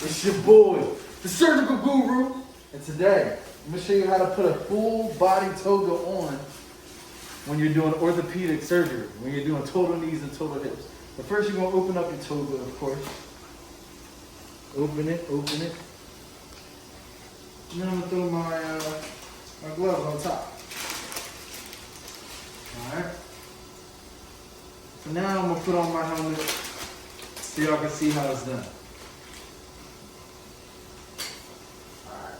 It's your boy, the Surgical Guru. And today, I'm gonna show you how to put a full body toga on when you're doing orthopedic surgery, when you're doing total knees and total hips. But first, you're gonna open up your toga, of course. Open it. And then I'm gonna throw my glove on top. Alright. So now I'm gonna put on my helmet so y'all can see how it's done. Alright.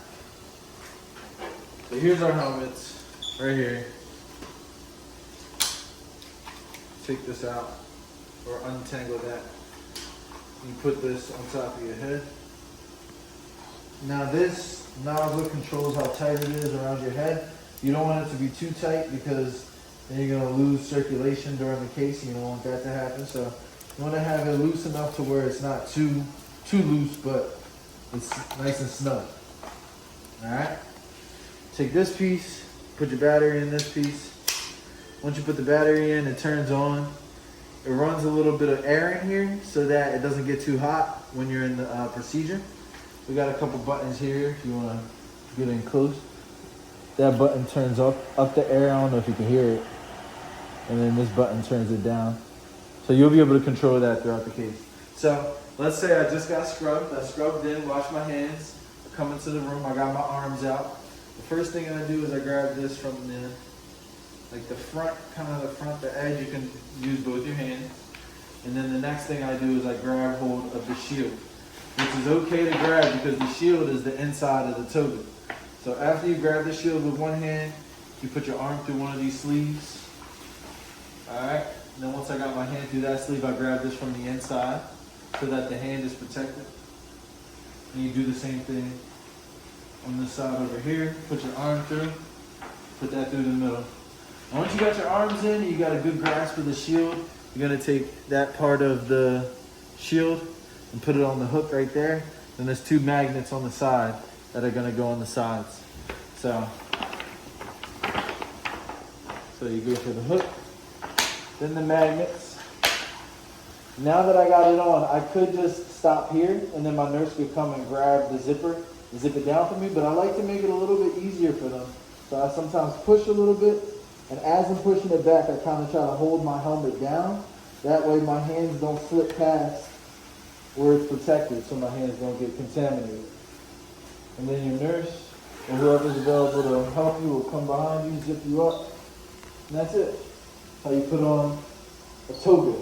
So here's our helmets, right here. Take this out, or untangle that. You put this on top of your head. Now this nozzle controls how tight it is around your head. You don't want it to be too tight because then you're going to lose circulation during the case. You don't want that to happen. So you want to have it loose enough to where it's not too loose, but it's nice and snug. Alright? Take this piece, put your battery in this piece. Once you put the battery in, it turns on. It runs a little bit of air in here so that it doesn't get too hot when you're in the procedure. We got a couple buttons here if you want to get in close. That button turns up the air. I don't know if you can hear it. And then this button turns it down. So you'll be able to control that throughout the case. So let's say I just got scrubbed. I scrubbed in, washed my hands. I come into the room, I got my arms out. The first thing I do is I grab this from the front, the edge. You can use both your hands. And then the next thing I do is I grab hold of the shield, which is okay to grab because the shield is the inside of the toga. So after you grab the shield with one hand, you put your arm through one of these sleeves. Alright, and then once I got my hand through that sleeve, I grab this from the inside so that the hand is protected. And you do the same thing on this side over here. Put your arm through, put that through the middle. And once you got your arms in, you got a good grasp of the shield, you're going to take that part of the shield and put it on the hook right there. Then there's two magnets on the side that are going to go on the sides. So you go for the hook, then the magnets. Now that I got it on, I could just stop here and then my nurse could come and grab the zipper and zip it down for me, but I like to make it a little bit easier for them. So I sometimes push a little bit, and as I'm pushing it back, I kind of try to hold my helmet down. That way my hands don't slip past where it's protected, so my hands don't get contaminated. And then your nurse or whoever's available to help you will come behind you, zip you up, and that's it. That's how you put on a toga.